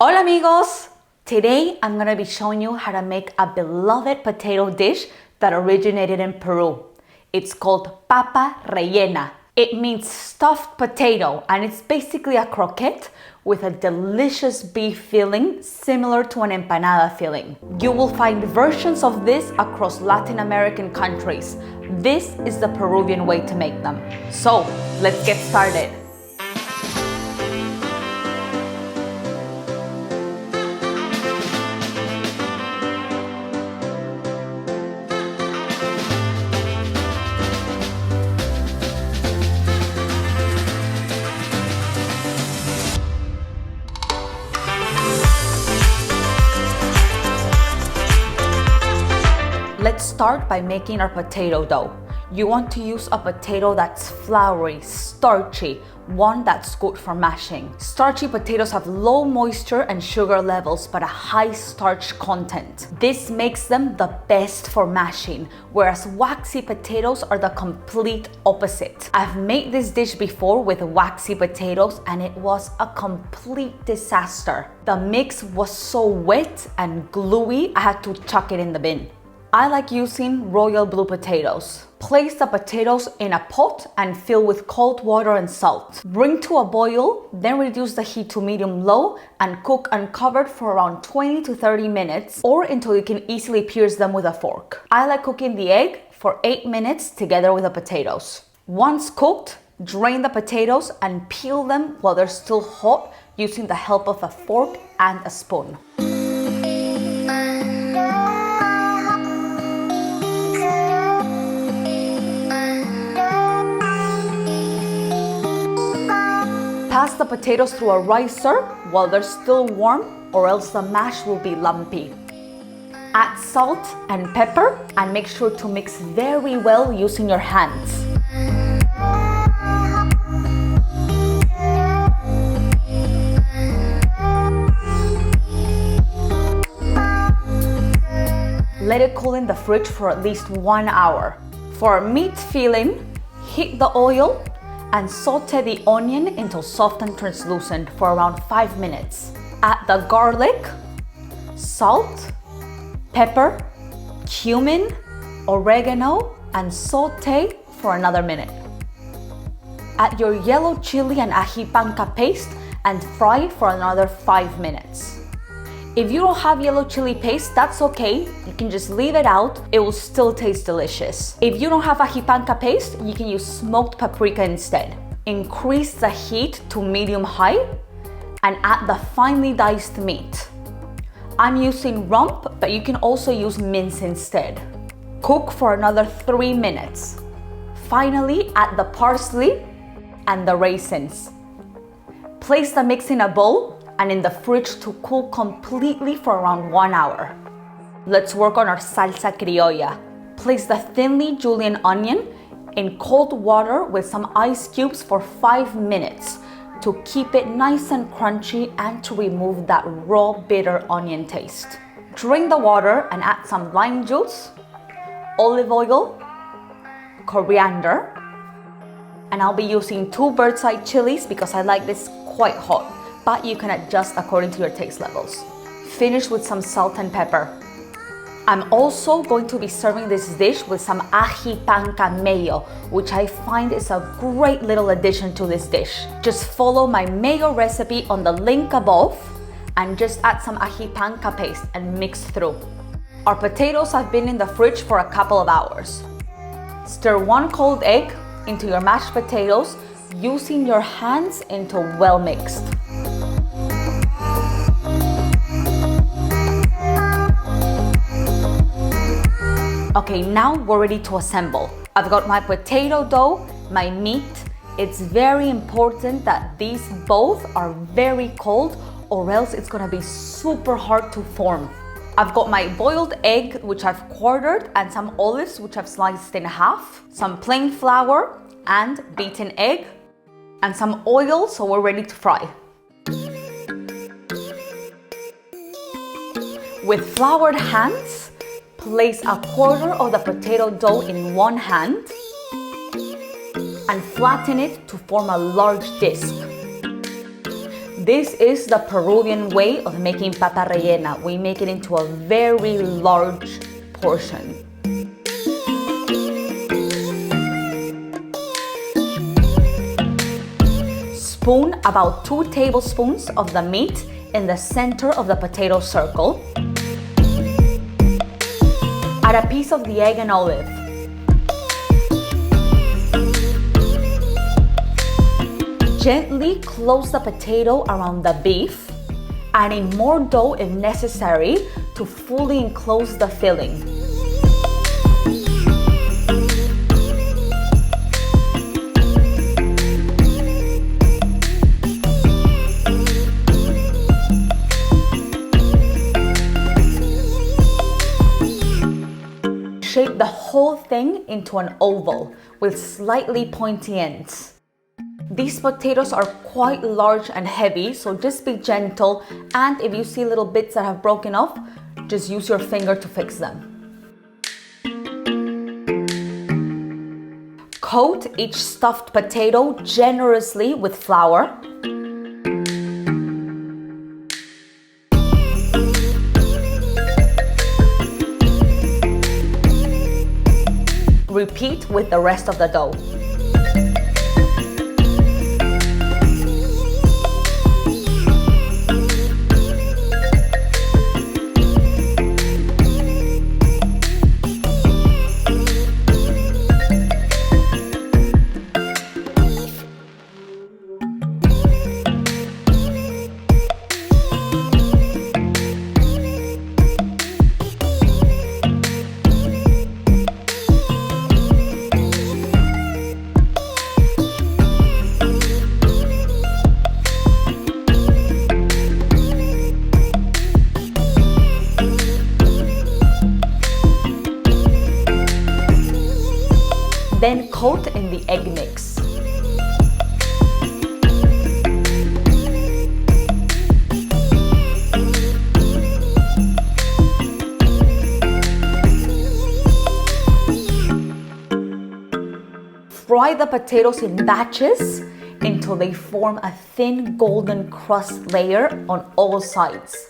Hola amigos! Today I'm going to be showing you how to make a beloved potato dish that originated in Peru. It's called Papa Rellena. It means stuffed potato and it's basically a croquette with a delicious beef filling similar to an empanada filling. You will find versions of this across Latin American countries. This is the Peruvian way to make them. So let's get started. Let's start by making our potato dough. You want to use a potato that's floury, starchy, one that's good for mashing. Starchy potatoes have low moisture and sugar levels, but a high starch content. This makes them the best for mashing, whereas waxy potatoes are the complete opposite. I've made this dish before with waxy potatoes and it was a complete disaster. The mix was so wet and gluey, I had to chuck it in the bin. I like using royal blue potatoes. Place the potatoes in a pot and fill with cold water and salt. Bring to a boil, then reduce the heat to medium-low and cook uncovered for around 20 to 30 minutes or until you can easily pierce them with a fork. I like cooking the egg for 8 minutes together with the potatoes. Once cooked, drain the potatoes and peel them while they're still hot using the help of a fork and a spoon. Pass the potatoes through a ricer while they're still warm or else the mash will be lumpy. Add salt and pepper and make sure to mix very well using your hands. Let it cool in the fridge for at least 1 hour. For a meat filling, heat the oil and saute the onion until soft and translucent for around 5 minutes. Add the garlic, salt, pepper, cumin, oregano, and saute for another minute. Add your yellow chilli and ají panca paste and fry for another 5 minutes. If you don't have yellow chili paste, that's okay. You can just leave it out. It will still taste delicious. If you don't have ají panca paste, you can use smoked paprika instead. Increase the heat to medium-high and add the finely diced meat. I'm using rump, but you can also use mince instead. Cook for another 3 minutes. Finally, add the parsley and the raisins. Place the mix in a bowl and in the fridge to cool completely for around 1 hour. Let's work on our salsa criolla. Place the thinly julienne onion in cold water with some ice cubes for 5 minutes to keep it nice and crunchy and to remove that raw bitter onion taste. Drain the water and add some lime juice, olive oil, coriander, and I'll be using 2 bird's eye chilies because I like this quite hot, but you can adjust according to your taste levels. Finish with some salt and pepper. I'm also going to be serving this dish with some ají panca mayo, which I find is a great little addition to this dish. Just follow my mayo recipe on the link above and just add some ají panca paste and mix through. Our potatoes have been in the fridge for a couple of hours. Stir 1 cold egg into your mashed potatoes using your hands until well mixed. Okay, now we're ready to assemble. I've got my potato dough, my meat. It's very important that these both are very cold or else it's gonna be super hard to form. I've got my boiled egg, which I've quartered, and some olives, which I've sliced in half, some plain flour and beaten egg, and some oil, so we're ready to fry. With floured hands, place a quarter of the potato dough in one hand and flatten it to form a large disc. This is the Peruvian way of making papa rellena. We make it into a very large portion. Spoon about 2 tablespoons of the meat in the center of the potato circle. Add a piece of the egg and olive. Gently close the potato around the beef, adding more dough if necessary to fully enclose the filling. Shape the whole thing into an oval with slightly pointy ends. These potatoes are quite large and heavy, so just be gentle, and if you see little bits that have broken off, just use your finger to fix them. Coat each stuffed potato generously with flour. Repeat with the rest of the dough. Then coat in the egg mix. Fry the potatoes in batches until they form a thin golden crust layer on all sides.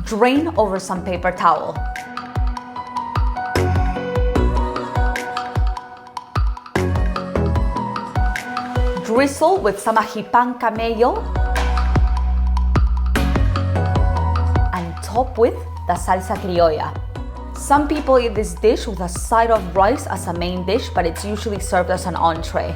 Drain over some paper towel. Drizzle with some panca mayo and top with the salsa criolla. Some people eat this dish with a side of rice as a main dish, but it's usually served as an entree.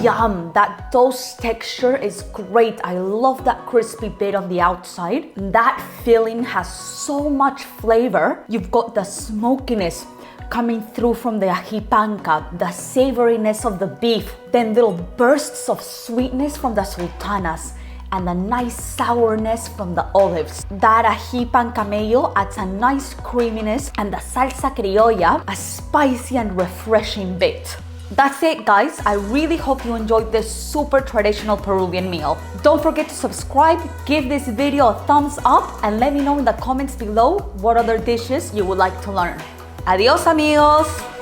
Yum! That toast texture is great. I love that crispy bit on the outside. That filling has so much flavor. You've got the smokiness coming through from the ají panca, the savoriness of the beef, then little bursts of sweetness from the sultanas, and the nice sourness from the olives. That ají panca mayo adds a nice creaminess, and the salsa criolla, a spicy and refreshing bit. That's it, guys. I really hope you enjoyed this super traditional Peruvian meal. Don't forget to subscribe, give this video a thumbs up, and let me know in the comments below what other dishes you would like to learn. Adios, amigos!